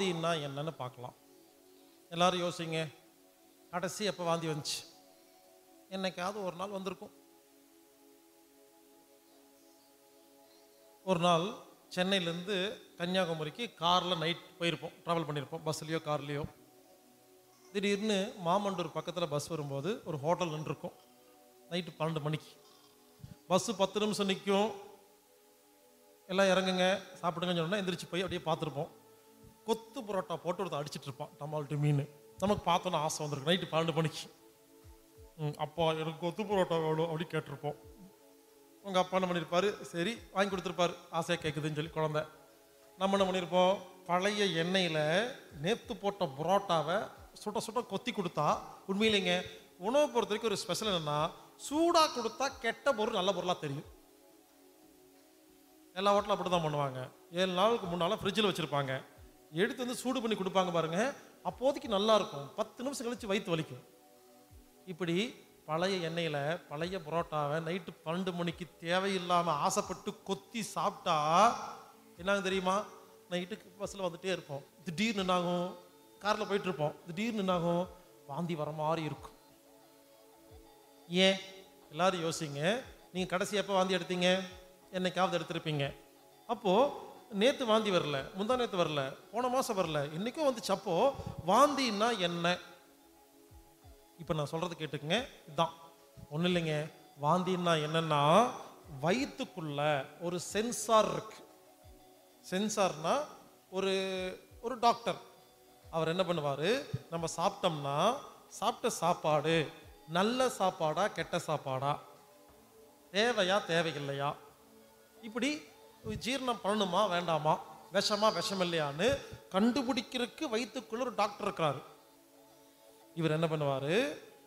வாந்தின்னா என்னன்னு பார்க்கலாம். எல்லாரும் யோசிங்க, கடைசி எப்போ வாந்தி வந்துச்சு? என்னைக்காவது ஒரு நாள் வந்திருக்கும். ஒரு நாள் சென்னையிலேருந்து கன்னியாகுமரிக்கு காரில் நைட் போயிருப்போம், ட்ராவல் பண்ணியிருப்போம், பஸ்லேயோ கார்லேயோ. திடீர்னு மாமண்டூர் பக்கத்தில் பஸ் வரும்போது ஒரு ஹோட்டல் நின்றுருக்கும். நைட்டு 12 மணிக்கு பஸ்ஸு 10 நிமிஷம் நிற்கும். எல்லாம் இறங்குங்க சாப்பிடுங்கன்னு சொன்னால் எந்திரிச்சு போய் அப்படியே பார்த்துருப்போம். கொத்து புரோட்டா போட்டு ஒருத்தர் அடிச்சிட்டு இருப்பான், டமால்ட்டு மீன். நமக்கு பார்த்தோன்னா ஆசை வந்திருக்கு. நைட்டு 12 மணிக்கு அப்பா எனக்கு கொத்து புரோட்டா வேணும் அப்படி கேட்டிருப்போம். உங்கள் அப்பா என்ன பண்ணியிருப்பார், சரி வாங்கி கொடுத்துருப்பாரு, ஆசையாக கேட்குதுன்னு சொல்லி குழந்தை. நம்ம என்ன பண்ணியிருப்போம், பழைய எண்ணெயில் நேற்று போட்ட புரோட்டாவை சுட்ட சுட்ட கொத்தி கொடுத்தா, உண்மையிலேங்க உணவை பொறுத்த வரைக்கும் ஒரு ஸ்பெஷல் என்னென்னா, சூடாக கொடுத்தா கெட்ட பொருள் நல்ல பொருளாக தெரியும். எல்லா ஹோட்டலும் அப்படி தான் பண்ணுவாங்க. 7 நாளுக்கு முன்னால் ஃப்ரிட்ஜில் வச்சுருப்பாங்க, எடுத்து வந்து சூடு பண்ணி கொடுப்பாங்க பாருங்கள், அப்போதைக்கு நல்லாயிருக்கும், 10 நிமிஷம் கழித்து வயிற்று வலிக்கும். இப்படி பழைய எண்ணெயில் பழைய புரோட்டாவை நைட்டு 12 மணிக்கு தேவையில்லாமல் ஆசைப்பட்டு கொத்தி சாப்பிட்டா என்னாகும் தெரியுமா? நைட்டுக்கு பஸ்ஸில் வந்துகிட்டே இருப்போம், திடீர்னு என்னாகும், காரில் போயிட்டுருப்போம், திடீர்னு என்னாகும், வாந்தி வர மாதிரி இருக்கும். ஏன்? எல்லோரும் யோசிங்க. நீங்கள் கடைசி எப்போ வாந்தி எடுத்தீங்க? என்னைக்காவது எடுத்திருப்பீங்க. அப்போது நேற்று வாந்தி வரல, முந்தா நேற்று வரல, போன மாதம் வரல, இன்றைக்கும் வந்துச்சு. அப்போது வாந்தின்னா என்ன? இப்போ நான் சொல்கிறது கேட்டுக்குங்க. இதுதான், ஒன்றும் இல்லைங்க. வாந்தின்னா என்னென்னா, வயிற்றுக்குள்ள ஒரு சென்சார் இருக்கு. சென்சார்னா ஒரு டாக்டர், அவர் என்ன பண்ணுவார், நம்ம சாப்பிட்டோம்னா சாப்பிட்ட சாப்பாடு நல்ல சாப்பாடா கெட்ட சாப்பாடா, தேவையா தேவையில்லையா, இப்படி ஜீரணம் பண்ணணுமா வேண்டாமா, விஷமா விஷம் இல்லையான்னு கண்டுபிடிக்கிறதுக்கு வயிற்றுக்குள்ள ஒரு டாக்டர் இருக்கிறாரு. இவர் என்ன பண்ணுவார்,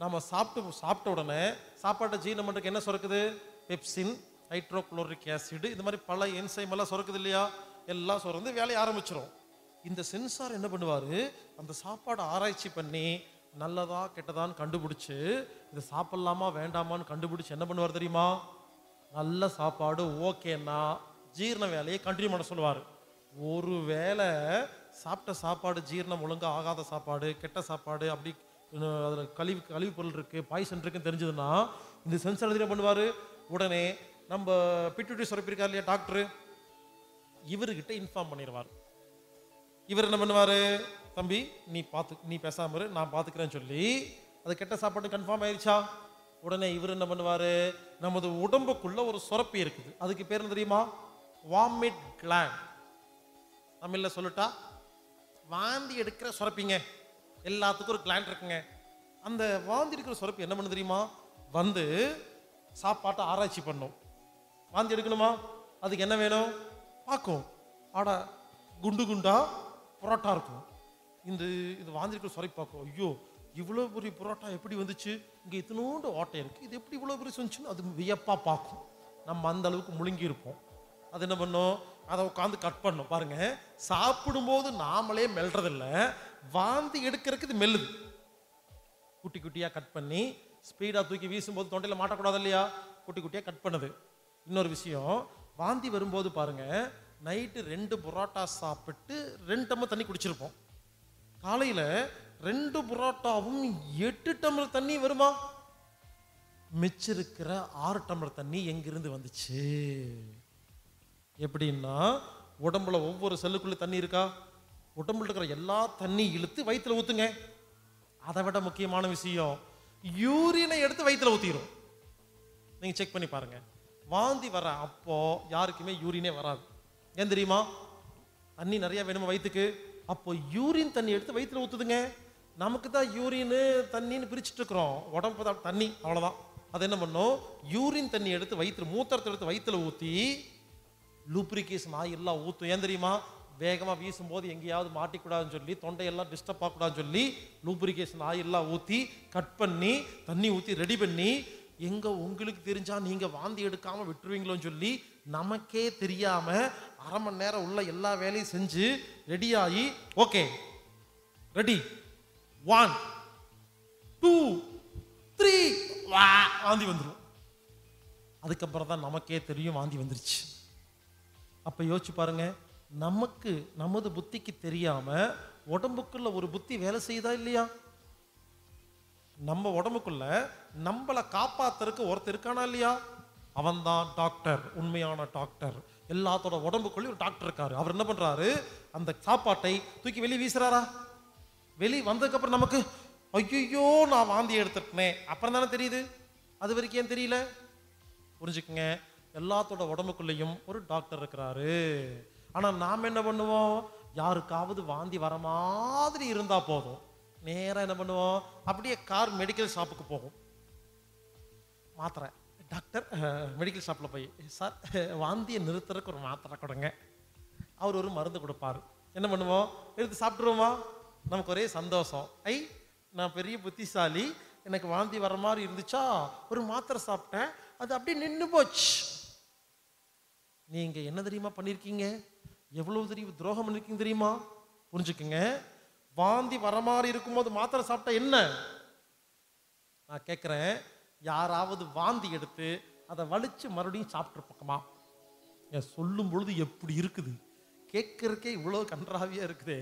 நம்ம சாப்பிட்ட உடனே சாப்பாட்டை ஜீரணம் பண்ணுறதுக்கு என்ன சுரக்குது, பெப்சின், ஹைட்ரோக்ளோரிக் ஆசிட், இந்த மாதிரி பல என்சைம் எல்லாம் சுரக்குது இல்லையா, எல்லாம் சுரந்து வேலையை ஆரம்பிச்சிடும். இந்த சென்சார் என்ன பண்ணுவார், அந்த சாப்பாடை ஆராய்ச்சி பண்ணி நல்லதா கெட்டதான்னு கண்டுபிடிச்சி இதை சாப்பிட்லாமா வேண்டாமான்னு கண்டுபிடிச்சி என்ன பண்ணுவார் தெரியுமா, நல்ல சாப்பாடு ஓகேன்னா ஜீரண வேலையை கண்டினியூ பண்ண சொல்லுவார். ஒரு வேளை சாப்பிட்ட சாப்பாடு ஜீரணம் ஒழுங்காக ஆகாத சாப்பாடு, கெட்ட சாப்பாடு, அப்படி அதில் கழிவு பொருள் இருக்குது, பாய்சன் இருக்குன்னு தெரிஞ்சதுன்னா இந்த சென்சார் என்ன பண்ணுவார், உடனே நம்ம பிட்யூட்டரி சுரப்பிருக்கார் இல்லையா டாக்டரு, இவர்கிட்ட இன்ஃபார்ம் பண்ணிடுவார். இவர் என்ன பண்ணுவார், தம்பி நீ பேசாம இரு, நான் பார்த்துக்கிறேன்னு சொல்லி, அது கெட்ட சாப்பாடு கன்ஃபார்ம் ஆயிடுச்சா, உடனே இவர் என்ன பண்ணுவார், நமது உடம்புக்குள்ள ஒரு சுரப்பி இருக்குது, அதுக்கு பேர் என்ன தெரியுமா, வாமிட் கிளாண்ட். தமிழில் சொல்லிட்டா வாந்தி எடுக்கிற சுரப்பிங்க. எல்லாத்துக்கும் ஒரு கிளாண்ட் இருக்குங்க. அந்த வாந்தி எடுக்கிற சுரப்பி என்ன பண்ணு தெரியுமா, வந்து சாப்பாட்டை ஆராய்ச்சி பண்ணும். வாந்தி எடுக்கணுமா, அதுக்கு என்ன வேணும் பார்க்கும். ஆடா குண்டு குண்டா புரோட்டா இருக்கும், இது வாந்தி இருக்கிற சுரப்பி பார்க்கும். ஐயோ இவ்வளோ பெரிய புரோட்டா எப்படி வந்துச்சு, இங்கே இத்தனோண்டு ஓட்டை இருக்குது, இது எப்படி இவ்வளோ பெரிய வந்துச்சுன்னு அது வியப்பாக பார்க்கும். நம்ம அந்த அளவுக்கு முழுங்கி இருப்போம். அது என்ன பண்ணும், அதை உட்காந்து கட் பண்ணும். பாருங்க, சாப்பிடும்போது நாமளே மெல்றதில்லை, வாந்தி எடுக்கிறதுக்கு இது மெல்லுது. குட்டி குட்டியாக கட் பண்ணி ஸ்பீடாக தூக்கி வீசும்போது தொண்டையில் மாட்டக்கூடாது இல்லையா, குட்டி குட்டியாக கட் பண்ணுது. இன்னொரு விஷயம், வாந்தி வரும்போது பாருங்க, நைட்டு 2 புரோட்டா சாப்பிட்டு 2 டம்ளர் தண்ணி குடிச்சிருப்போம். காலையில் 2 புரோட்டாவும் 8 டம்ளர் தண்ணி வருமா, மிச்சிருக்கிற 6 டம்ளர் தண்ணி எங்கிருந்து வந்துச்சு? எப்படின்னா, உடம்புல ஒவ்வொரு செல்லுக்குள்ள தண்ணி இருக்கா, உடம்புல இருக்கிற எல்லா தண்ணி இழுத்து வயிற்றுல ஊத்துங்க. அதை விட முக்கியமான விஷயம், யூரினை எடுத்து வயிற்றுல ஊத்திரும். நீங்க செக் பண்ணி பாருங்க, வாந்தி வர அப்போ யாருக்குமே யூரினே வராது. ஏன் தெரியுமா, தண்ணி நிறைய வேணுமா வயிற்றுக்கு, அப்போ யூரின் தண்ணி எடுத்து வயிற்றுல ஊத்துதுங்க. நமக்கு தான் யூரின் தண்ணின்னு பிரிச்சுட்டு இருக்கிறோம், உடம்பு தான் தண்ணி, அவ்வளோதான். அது என்ன பண்ணும், யூரின் தண்ணி எடுத்து வயிற்று, மூத்திரத்தை எடுத்து வயிற்றுல ஊற்றி லூப்ரிகேஷன் ஆயிலாம் ஊற்றும். ஏன் தெரியுமா, வேகமாக வீசும்போது எங்கேயாவது மாட்டிக்கூடாதுன்னு சொல்லி, தொண்டையெல்லாம் டிஸ்டர்ப் ஆகக்கூடாதுன்னு சொல்லி லூப்ரிகேஷன் ஆயிலாம் ஊற்றி கட் பண்ணி தண்ணி ஊற்றி ரெடி பண்ணி, எங்கே உங்களுக்கு தெரிஞ்சா நீங்கள் வாந்தி எடுக்காமல் விட்டுருவீங்களோன்னு சொல்லி நமக்கே தெரியாமல் அரை மணி நேரம் உள்ள எல்லா வேலையும் செஞ்சு ரெடியாகி, ஓகே ரெடி 1 2 3 வாந்தி வந்துடும். அதுக்கப்புறம் தான் நமக்கே தெரியும் வாந்தி வந்துருச்சு. அப்போ யோசிச்சு பாருங்க, நமக்கு நமது புத்திக்கு தெரியாம உடம்புக்குள்ள ஒரு புத்தி வேலை செய்யுதா இல்லையா? நம்ம உடம்புக்குள்ள நம்மளை காப்பாத்துறதுக்கு ஒருத்தர் இருக்கானா இல்லையா? அவன்தான் டாக்டர், உண்மையான டாக்டர். எல்லாத்தோட உடம்புக்குள்ளே ஒரு டாக்டர் இருக்காரு. அவர் என்ன பண்றாரு? அந்த சாப்பாட்டை தூக்கி வெளியே வீசுறாரா? வெளியே வந்ததுக்கு அப்புறம் நமக்கு ஐயோ நான் வாந்தி எடுத்துட்டேன் அப்புறம் தானே தெரியுது. அது வரைக்கும் ஏன் தெரியல? புரிஞ்சுக்குங்க, எல்லாத்தோட உடம்புக்குள்ளேயும் ஒரு டாக்டர் இருக்கிறாரு. ஆனா நாம் என்ன பண்ணுவோம்? யாருக்காவது வாந்தி வர மாதிரி இருந்தா போதும், நேரா என்ன பண்ணுவோம்? அப்படியே கார் மெடிக்கல் ஷாப்புக்கு போகும். மாத்திரை டாக்டர் மெடிக்கல் ஷாப்பில் போய், சார் வாந்தியை நிறுத்துறதுக்கு ஒரு மாத்திரை கொடுங்க. அவர் ஒரு மருந்து கொடுப்பாரு. என்ன பண்ணுவோம்? எடுத்து சாப்பிட்ருவோமா? நமக்கு ஒரே சந்தோஷம். நான் பெரிய புத்திசாலி, எனக்கு வாந்தி வர மாதிரி இருந்துச்சா ஒரு மாத்திரை சாப்பிட்டேன், அது அப்படியே நின்று போச்சு. நீங்க என்ன தெரியுமா பண்ணிருக்கீங்க? எவ்வளவு தெரியும் துரோகம் பண்ணிருக்கீங்க தெரியுமா? புரிஞ்சுக்குங்க, வாந்தி வர மாதிரி இருக்கும்போது மாத்திரை சாப்பிட்டா என்ன? நான் கேட்குறேன், யாராவது வாந்தி எடுத்து அதை வலிச்சு மறுபடியும் சாப்பிட்ருப்போமா? சொல்லும் பொழுது எப்படி இருக்குது, கேட்கறக்கே இவ்வளவு கன்றாவியா இருக்குது.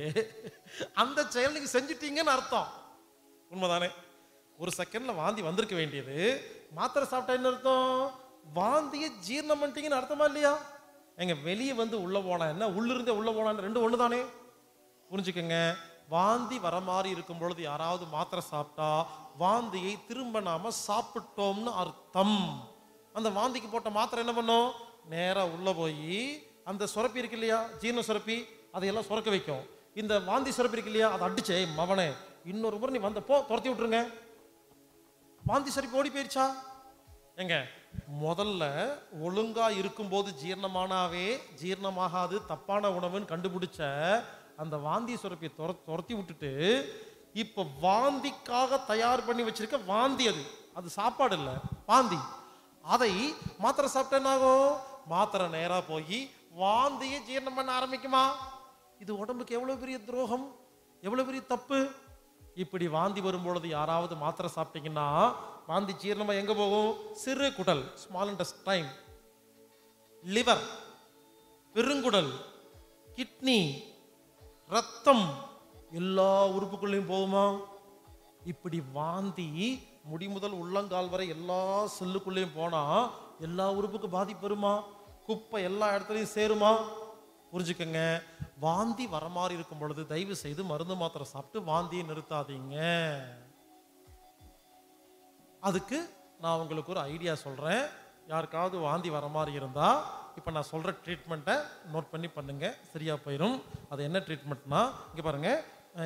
அந்த செயல் நீங்க செஞ்சுட்டீங்கன்னு அர்த்தம். உண்மைதானே? ஒரு செகண்ட்ல வாந்தி வந்திருக்க வேண்டியது, மாத்திரை சாப்பிட்டா என்ன அர்த்தம்? வாந்தியை ஜீரணம் பண்ணிட்டீங்கன்னு அர்த்தமா இல்லையா? எங்க வெளியே வந்து உள்ள போனா என்ன, உள்ளிருந்தே உள்ள போனா ரெண்டு ஒண்ணு தானே. புரிஞ்சுக்கங்க, வாந்தி வர மாதிரி இருக்கும் பொழுது யாராவது மாத்திரை சாப்பிட்டா வாந்தியை திரும்ப நாம சாப்பிட்டோம்னு அர்த்தம். அந்த வாந்திக்கு போட்ட மாத்திரை என்ன பண்ணும்? நேரா உள்ள போய் அந்த சுரப்பி இருக்கு இல்லையா, ஜீரண சுரப்பி, அதையெல்லாம் சுரக்க வைக்கும். இந்த வாந்தி சுரப்பி இருக்கு இல்லையா, அதை அடிச்சே மவனே இன்னொரு முறை நீ வந்த போ, துரத்தி விட்டுருங்க. வாந்தி சுரப்பி ஓடி போயிருச்சா? எங்க முதல்ல ஒழுங்கா இருக்கும்போது ஜீரணமானாவே ஜீரணமாகாது தப்பான உணவுன்னு கண்டுபிடிச்ச அந்த வாந்தி சுரப்பியை துரத்தி விட்டுட்டு இப்ப வாந்திக்காக தயார் பண்ணி வச்சிருக்க வாந்தி, அது சாப்பாடு இல்லை, வாந்தி. அதை மாத்திரை சாப்பிட்டேன்னாகும், மாத்திரை நேரா போய் வாந்தியை ஜீரணம் பண்ண ஆரம்பிக்குமா? இது உடம்புக்கு எவ்வளவு பெரிய துரோகம், எவ்வளவு பெரிய தப்பு. இப்படி வாந்தி வரும்பொழுது யாராவது மாத்திரை சாப்பிட்டீங்கன்னா வாந்தி ஜீரணமா எங்க போகும்? சிறு குடல், ஸ்மால் இன்டெஸ்டைன், லிவர், பெருங்குடல், கிட்னி, ரத்தம், எல்லா உறுப்புக்குள்ளேயும் போகுமா? இப்படி வாந்தி முடி முதல் உள்ளங்கால் வரை எல்லா செல்லுக்குள்ளேயும் போனா எல்லா உறுப்புக்கு பாதிப்பு வருமா? குப்பை எல்லா இடத்துலையும் சேருமா? புரிஞ்சுக்கங்க, வாந்தி வர மாதிரி இருக்கும் பொழுது தயவு செய்து மருந்து மாத்திரை சாப்பிட்டு வாந்தியை நிறுத்தாதீங்க. அதுக்கு நான் உங்களுக்கு ஒரு ஐடியா சொல்றேன். யாருக்காவது வாந்தி வர மாதிரி இருந்தா இப்போ நான் சொல்ற ட்ரீட்மெண்ட்டை நோட் பண்ணி பண்ணுங்க, சரியா போயிடும். அது என்ன ட்ரீட்மெண்ட்னா, இங்க பாருங்க,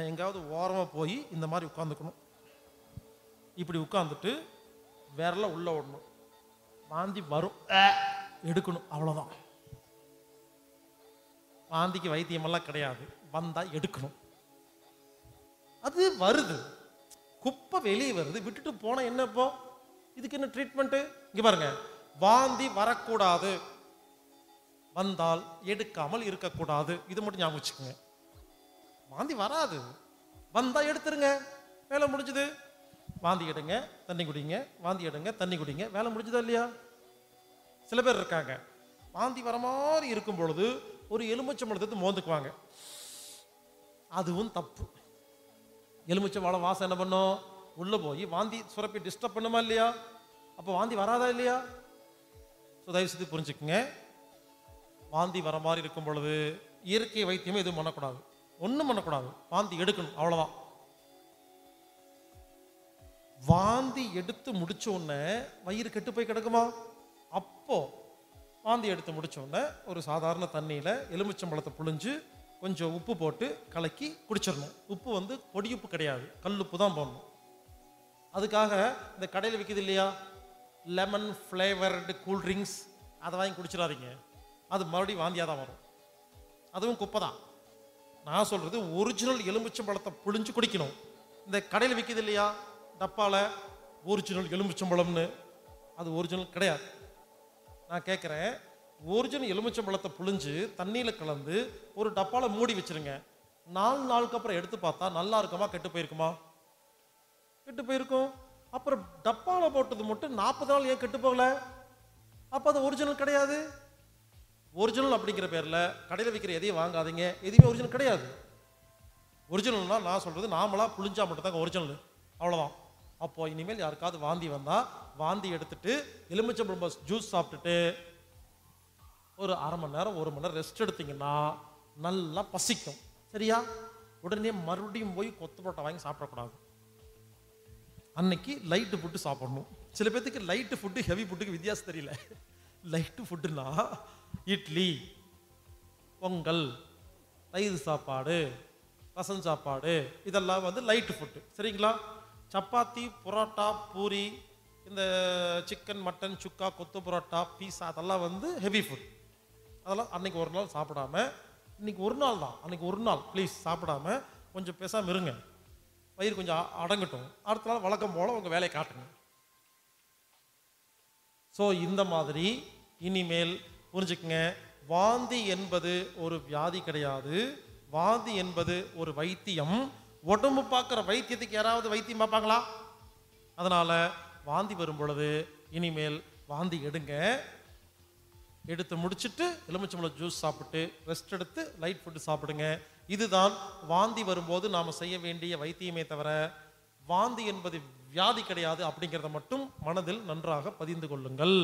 எங்காவது ஓரமா போய் இந்த மாதிரி உட்காந்துக்கணும். இப்படி உட்காந்துட்டு விரல உள்ள விடணும். வாந்தி வரும், எடுக்கணும், அவ்வளவுதான். வாந்திக்கு வைத்தியமெல்லாம் கிடையாது, வந்தா எடுக்கணும். அது வருது, குப்பை வெளியே வருது, விட்டுட்டு போன என்ன? இப்போ இதுக்கு என்ன ட்ரீட்மெண்ட்? இங்க பாருங்க, வாந்தி வரக்கூடாது, வந்தால் எடுக்காமல் இருக்கக்கூடாது. இது மட்டும் ஞாபகம் வச்சுக்கோங்க. வாந்தி வராது, வந்தா எடுத்துருங்க, வேலை முடிஞ்சது. வாந்தி எடுங்க, தண்ணி குடிங்க, வாந்தி எடுங்க, தண்ணி குடிங்க, வேலை முடிஞ்சதா இல்லையா? சில பேர் இருக்காங்க, வாந்தி வர மாதிரி இருக்கும் பொழுது ஒரு எலுமிச்சம்பழத்தை மோந்துக்குவாங்க. அதுவும் தப்பு. எலுமிச்சம்பழம் வாசம் என்ன பண்ணும்? உள்ள போய் வாந்தி சுரப்பி டிஸ்டர்ப் பண்ணுமா இல்லையா? அப்போ வாந்தி வராதா இல்லையா? தயவு செய்து புரிஞ்சுக்குங்க, வாந்தி வர மாதிரி இருக்கும் பொழுது இயற்கை வைத்தியமே எதுவும் பண்ணக்கூடாது, ஒன்றும் பண்ணக்கூடாது, வாந்தி எடுக்கணும், அவ்வளோதான். வாந்தி எடுத்து முடிச்ச உடனே வயிறு கெட்டு போய் கிடக்குமா? அப்போ வாந்தி எடுத்து முடிச்ச உடனே ஒரு சாதாரண தண்ணியில் எலுமிச்சம்பழத்தை புழிஞ்சு கொஞ்சம் உப்பு போட்டு கலக்கி குடிச்சிடணும். உப்பு வந்து பொடி உப்பு கிடையாது, கல் உப்பு தான் போடணும். அதுக்காக இந்த கடையில் விற்கிது இல்லையா லெமன் ஃப்ளேவர்டு கூல்ட்ரிங்க்ஸ், அதை வாங்கி குடிச்சிடாதீங்க, அது மறுபடியும் வாந்தியாக தான் வரும், அதுவும் குப்பை தான். நான் சொல்கிறது ஒரிஜினல் எலுமிச்சம்பழத்தை புழிஞ்சு குடிக்கணும். இந்த கடையில் விற்கிது இல்லையா டப்பாவில் ஒரிஜினல் எலுமிச்சம்பழம்னு, அது ஒரிஜினல் கிடையாது. நான் கேட்குறேன், ஒரிஜினல் எலுமிச்சம்பழத்தை புழிஞ்சு தண்ணியில் கலந்து ஒரு டப்பாவில் மூடி வச்சுருங்க. 4 நாளுக்கு அப்புறம் எடுத்து பார்த்தா நல்லா இருக்குமா கெட்டு போயிருக்குமா? கெட்டு போயிருக்கும். அப்புறம் டப்பாவில் போட்டது மட்டும் 40 நாள் ஏன் கெட்டு போகல? அப்போ அது ஒரிஜினல் கிடையாது. ஒரிஜினல் அப்படிங்கிற பேரில் கடையில் விற்கிற எதையும் வாங்காதீங்க. எதுவுமே ஒரிஜினல் கிடையாது. ஒரிஜினல்னால் நான் சொல்கிறது நாமளாக புளிஞ்சா மட்டும் தாங்க ஒரிஜினல், அவ்வளோதான். அப்போது இனிமேல் யாருக்காவது வாந்தி வந்தால் வாந்தி எடுத்துட்டு எலுமிச்சம்பழம் ஜூஸ் சாப்பிட்டுட்டு ஒரு அரை மணி நேரம் 1 மணி நேரம் ரெஸ்ட் எடுத்தீங்கன்னா நல்லா பசிக்கும். சரியா? உடனே மறுபடியும் போய் கொத்து பரோட்டா வாங்கி சாப்பிடக்கூடாது. அன்னைக்கு லைட்டு ஃபுட்டு சாப்பிடணும். சில பேர்த்துக்கு லைட்டு ஃபுட்டு ஹெவி ஃபுட்டுக்கு வித்தியாசம் தெரியல. லைட்டு ஃபுட்டுனா இட்லி, பொங்கல், தயிர் சாப்பாடு, ரசம் சாப்பாடு, இதெல்லாம் வந்து லைட்டு ஃபுட்டு. சரிங்களா? சப்பாத்தி, புரோட்டா, பூரி, இந்த சிக்கன், மட்டன், சுக்கா, கொத்து பரோட்டா, பீஸா, அதெல்லாம் வந்து ஹெவி ஃபுட். அதெல்லாம் அன்னைக்கு ஒரு நாள் சாப்பிடாம, இன்னைக்கு ஒரு நாள் தான், அன்னைக்கு ஒரு நாள் ப்ளீஸ் சாப்பிடாம கொஞ்சம் பேசாமல் இருங்க. வயிறு கொஞ்சம் அடங்கட்டும். அடுத்த நாள் வழக்கம் போல உங்கள் வேலையை காட்டுங்க. ஸோ இந்த மாதிரி இனிமேல் புரிஞ்சுக்குங்க, வாந்தி என்பது ஒரு வியாதி கிடையாது. வாந்தி என்பது ஒரு வைத்தியம். உடம்பு பார்க்குற வைத்தியத்துக்கு யாராவது வைத்தியம் பார்ப்பாங்களா? அதனால வாந்தி வரும் பொழுது இனிமேல் வாந்தி எடுங்க. எடுத்து முடிச்சுட்டு எலுமிச்சம்பழம் ஜூஸ் சாப்பிட்டு ரெஸ்ட் எடுத்து லைட் ஃபுட்டு சாப்பிடுங்க. இதுதான் வாந்தி வரும்போது நாம் செய்ய வேண்டிய வைத்தியமே தவிர வாந்தி என்பது வியாதி கிடையாது அப்படிங்கிறத மட்டும் மனதில் நன்றாக பதிந்து கொள்ளுங்கள்.